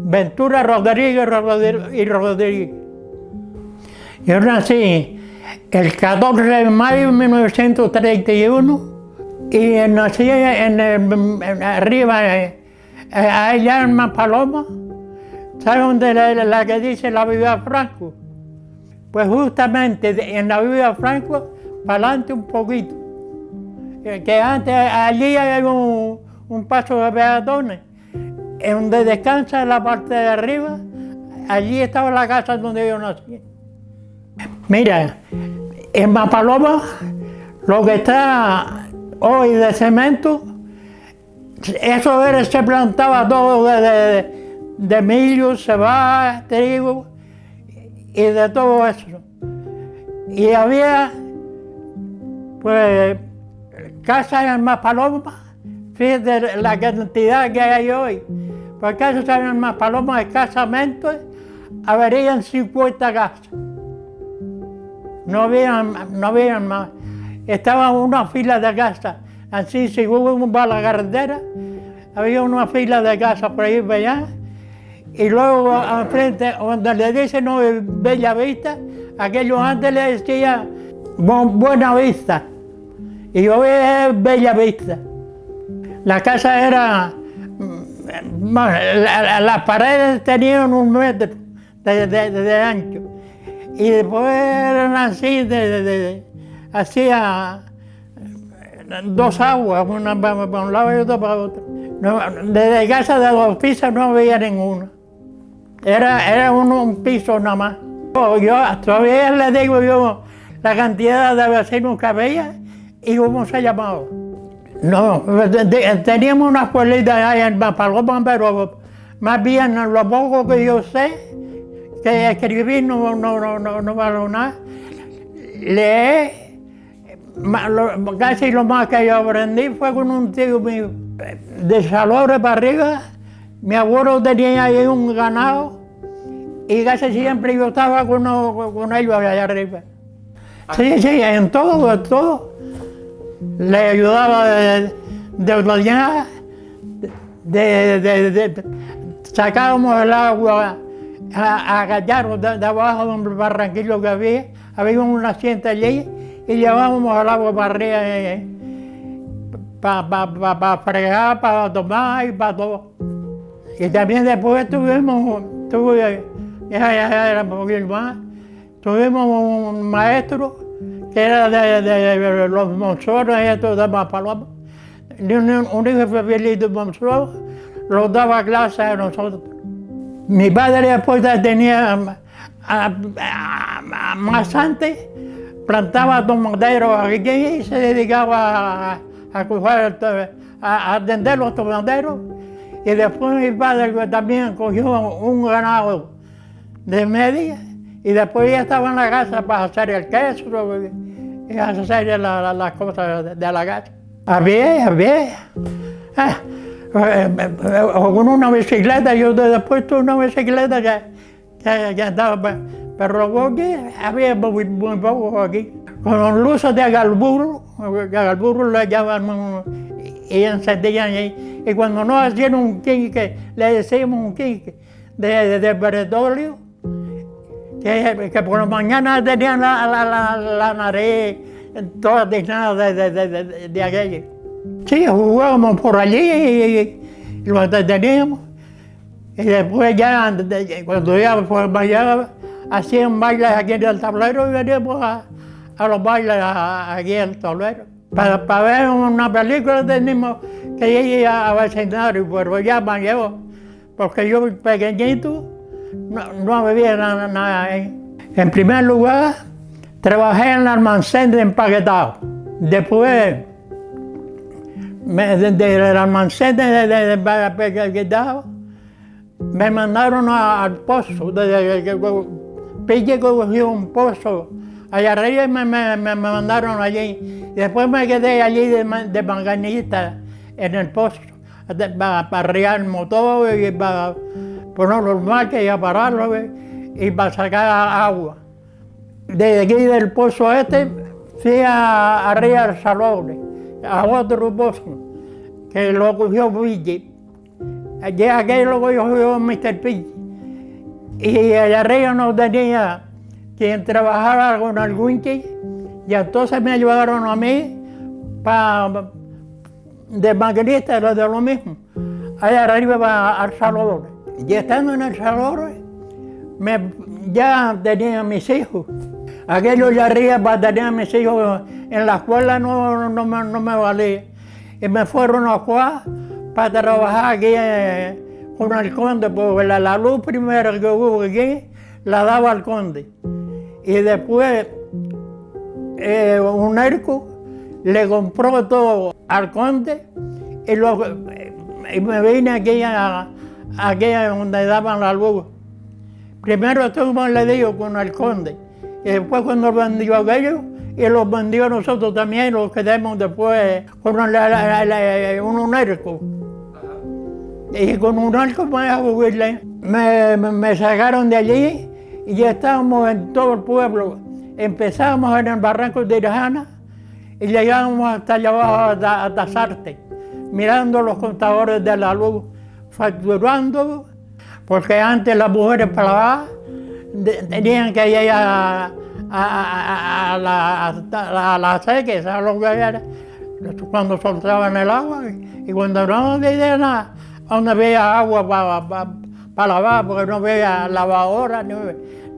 Ventura Rodríguez y Rodríguez. Yo nací el 14 de mayo de 1931 y nací arriba, allá en Maspalomas. ¿Sabe dónde la que dice la Viva Franco? Pues justamente en la Viva Franco, para adelante un poquito. Que antes allí hay un paso de peatones, en donde descansa en la parte de arriba, allí estaba la casa donde yo nací. Mira, en Maspalomas, lo que está hoy de cemento, eso se plantaba todo de millo, cebada, trigo y de todo eso. Y había, pues, casas en Maspalomas, fíjate la cantidad que hay hoy. Pues casas en Maspalomas, escasamente, habrían 50 casas. No habían más. Estaba una fila de casas. Así, si uno va a la carretera, había una fila de casas por ahí para allá. Y luego, enfrente, donde le dicen no, Bella Vista, aquello antes le decía Buena Vista. Y yo veía Bella Vista. La casa era, las paredes tenían 1 metro de ancho. Y después eran así, hacía 2 aguas, una para un lado y otra para otro. No, desde casa de 2 pisos no había ninguna. Era un piso nada más. Yo todavía le digo yo la cantidad de vecinos que había y cómo se llamaba. No, teníamos una escuelita allá en Maspalomas, pero más bien lo poco que yo sé, que escribir no vale nada. Leer, casi lo más que yo aprendí fue con un tío mío. De Salobres para arriba, mi abuelo tenía ahí un ganado y casi siempre yo estaba con ellos allá arriba. Sí, en todo. Le ayudaba de ordeñar, sacábamos el agua a Gallardo, de abajo de un barranquillo que había una naciente allí y llevábamos el agua para arriba para fregar, para tomar y para todo. Y también después tuvimos un maestro que era de los monzones, estos de Maspalomas. Un hijo de Monzón los daba clases a nosotros. Mi padre después tenía, más antes, plantaba tomateros aquí y se dedicaba a atender los tomateros. Y después mi padre también cogió un ganado de media y después ya estaba en la casa para hacer el queso y hacer las cosas de la casa. Había. Con una bicicleta, yo después tuve una bicicleta que andaba, pero aquí había muy poco aquí. Con luces de galburro, que al burro le llamaban y encendían ahí. Y cuando no hacían un quinque, le decíamos un quinque de petróleo, que por la mañana tenían la nariz toda tiznada de aquello. Sí, jugábamos por allí y lo entreteníamos. Y después ya, cuando ya hacían bailes aquí en el tablero y veníamos a los bailes aquí en el tablero. Para ver una película teníamos que ir a vecindario, pero ya me llevo, porque yo pequeñito no había nada ahí. En primer lugar, trabajé en el almacén de empaquetado. Después, del almacén de empaquetado, me mandaron al pozo. Pille cogió un pozo allá arriba y me mandaron allí. Y después me quedé allí de manganista en el pozo, para arriar el motor y para poner los marques y a pararlo y para sacar agua. Desde aquí del pozo fui a arriar el Salobres, a otro pozo, que lo cogió Ville. Allí aquello lo yo Mr. P. Y allá arriba no tenía quien trabajara con el winchi, y entonces me ayudaron a mí de maquinista, era de lo mismo. Allá arriba va al Salvador. Y estando en El Salvador, ya tenía mis hijos. Aquello de arriba para tener a mis hijos en la escuela no me valía. Y me fueron a Juárez para trabajar aquí con el conde, porque la luz primera que hubo aquí la daba al conde. Y después un arco le compró todo al conde y me vine aquí donde daban la luz. Primero estuve, le digo, con el conde, y después cuando vendió aquello, y los vendió nosotros también, los quedamos después con un arco. Y con un arco me sacaron de allí y ya estábamos en todo el pueblo. Empezamos en el barranco de Irajana y llegamos hasta allá abajo, hasta Sarte, mirando los contadores de la luz, facturando, porque antes las mujeres para tenían que ir a la sequía, ¿sabes lo que era? Cuando soltaban el agua, y cuando no había nada, donde había agua para lavar, porque no había lavadora, no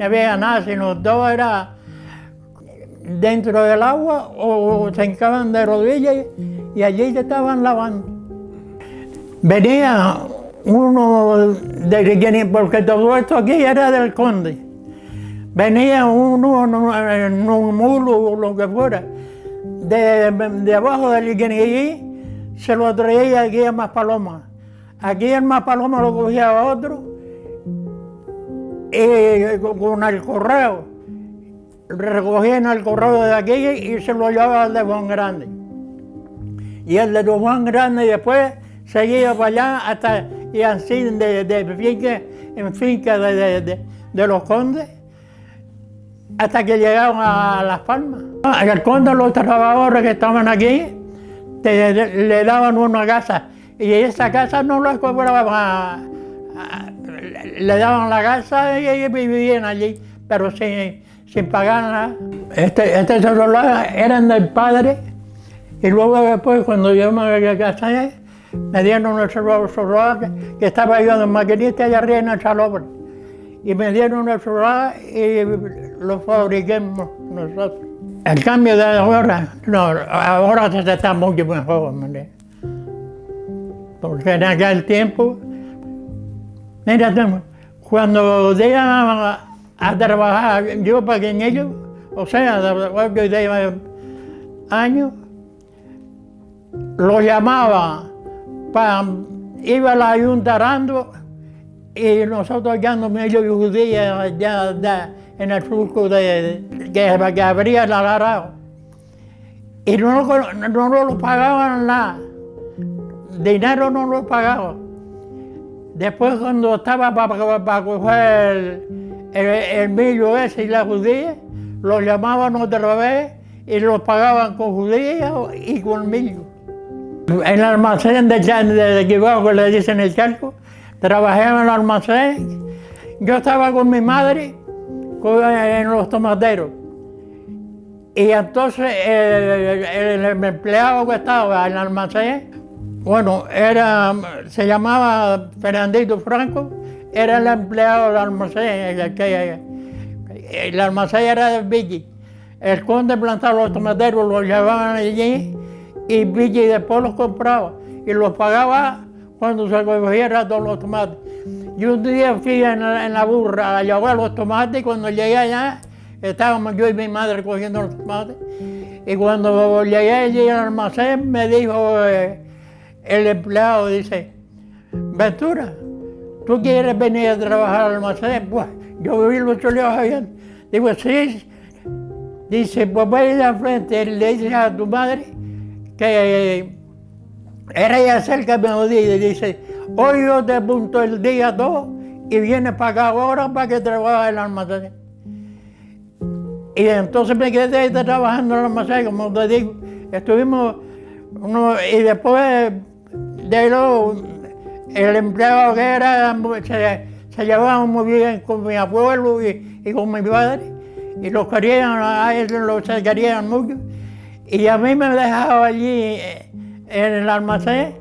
había nada, sino todo era dentro del agua o se hincaban de rodillas y allí se estaban lavando. Venía uno porque todo esto aquí era del conde. Venía uno en un mulo o lo que fuera, de abajo del Iguiniguí, se lo traía aquí a Maspalomas. Aquí en Maspalomas lo cogía otro y con el correo, recogían el correo de aquí y se lo llevaba al de Juan Grande. Y el de Juan Grande después seguía para allá hasta, y así de finca en finca de los condes, hasta que llegaron a Las Palmas. El conde, los trabajadores que estaban aquí, le daban una casa, y esa casa no la cobraban, le daban la casa y ellos vivían allí, pero sin pagar nada. Este celular eran del padre, y luego después, cuando yo me casé, me dieron el celular que estaba yo de maquinista allá arriba en el salón. Y me dieron el celular y lo fabriquemos nosotros. El cambio de ahora, no, ahora se está mucho mejor, ¿me? Porque en aquel tiempo, mira, cuando iban a trabajar, yo pequeñillo, o sea, de 8 y 10 años, lo llamaba, iba a la Junta Arando, y nosotros ya no me judía ya en el surco que abría el agarrado. Y no lo pagaban nada. Dinero no lo pagaban. Después cuando estaba para coger el millo ese y la judía, lo llamaban otra vez y lo pagaban con judía y con millo. En el almacén de Quibajo, que le dicen el charco, trabajé en el almacén. Yo estaba con mi madre en los tomateros. Y entonces el empleado que estaba en el almacén, bueno, se llamaba Fernandito Franco, era el empleado del almacén. El almacén era de Villi. El conde plantaba los tomateros, los llevaban allí y Villi después los compraba y los pagaba cuando se cogiera todos los tomates. Y un día fui en la burra a llevar los tomates y cuando llegué allá, estábamos yo y mi madre cogiendo los tomates. Y cuando llegué allí al almacén, me dijo el empleado, dice, Ventura, ¿tú quieres venir a trabajar al almacén? Pues yo vi los choleos ahí. Digo, sí. Dice, pues vaya al frente, le dice a tu madre que era ella cerca de mediodía y dice, hoy yo te apunto el día 2 y vienes para acá ahora para que trabajes en el almacén. Y entonces me quedé trabajando en el almacén, como te digo, estuvimos y después el empleado que era, se llevaba muy bien con mi abuelo y con mi padre, y los querían, a ellos los querían mucho, y a mí me dejaba allí en el almacén,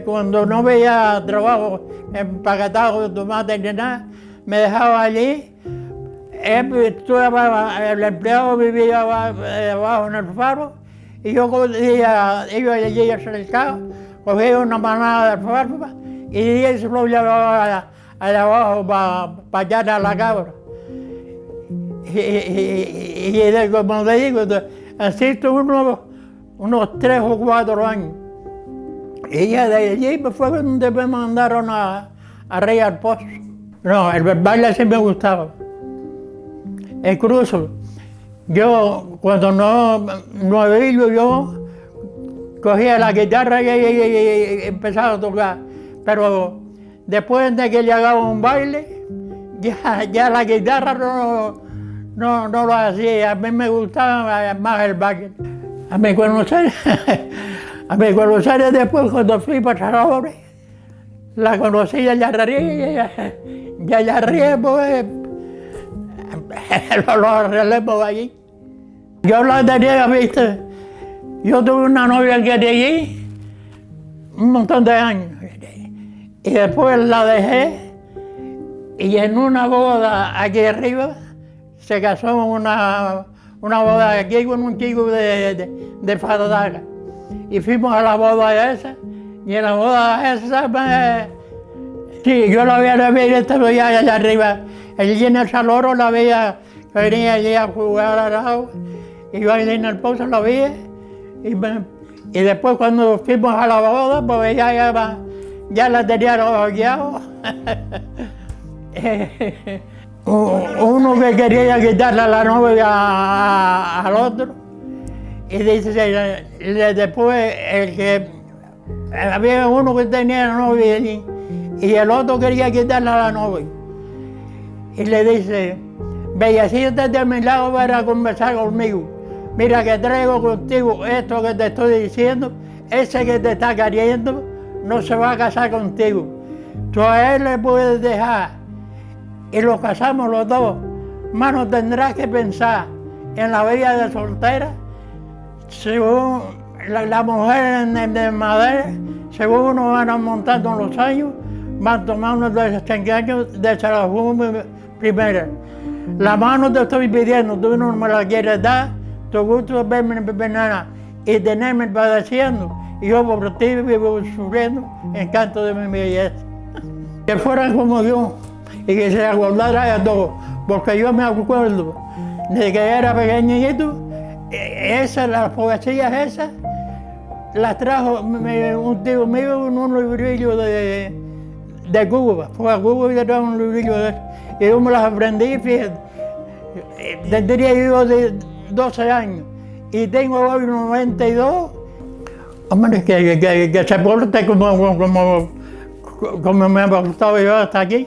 cuando no veía trabajo empaquetado de tomate ni nada, me dejaba allí. El empleado vivía abajo en el faro, y yo iba allí al mercado, cogía una manada de alfalfa y se lo llevaba allá abajo para allá a la cabra. Como te digo, así estuve unos 3 o 4 años. Y ya de allí fue donde me mandaron a Rey al Pozo. No, el baile sí me gustaba. Incluso, yo cuando no había ido, yo cogía la guitarra y empezaba a tocar. Pero después de que llegaba un baile, ya la guitarra no lo hacía. A mí me gustaba más el baile. A mí Buenos Aires, después cuando fui para Salvador, la conocí a Yarraría, y a Yarraría pues lo arreglé por allí. Yo la tenía, viste, yo tuve una novia que de allí un montón de años, y después la dejé, y en una boda aquí arriba se casó una boda aquí con un chico de Fadadaga. Y fuimos a la boda esa, y en la boda esa, sí, yo la había visto ya allá arriba, allí en el Saloro la veía, venía allí a jugar al agua, y yo allí en el pozo la vi, y después cuando fuimos a la boda, pues ya la tenía guiado. Uno que quería quitarle a la novia al otro, y dice, después había uno que tenía la novia allí, y el otro quería quitarle a la novia. Y le dice, ve, siéntate a mi lado para conversar conmigo. Mira que traigo contigo esto que te estoy diciendo, ese que te está queriendo no se va a casar contigo. Tú a él le puedes dejar y lo casamos los dos. Mano, tendrás que pensar en la vida de soltera, según la mujer de madera, según uno van montando los años, van tomando de esos años de la primera. La mano te estoy pidiendo, tú no me la quieres dar, tu gusto es verme penana y tenerme padeciendo, y yo por ti vivo sufriendo en canto de mi belleza. Que fueran como yo y que se acordara de todo, porque yo me acuerdo de que era pequeñito, las poesías esas las trajo un tío mío en un librillo de Cuba. Fue a Cuba y le trajo un librillo de eso. Y yo me las aprendí, fíjate. Tendría yo de 12 años y tengo hoy 92. Hombre, que se porte como me ha gustado yo hasta aquí.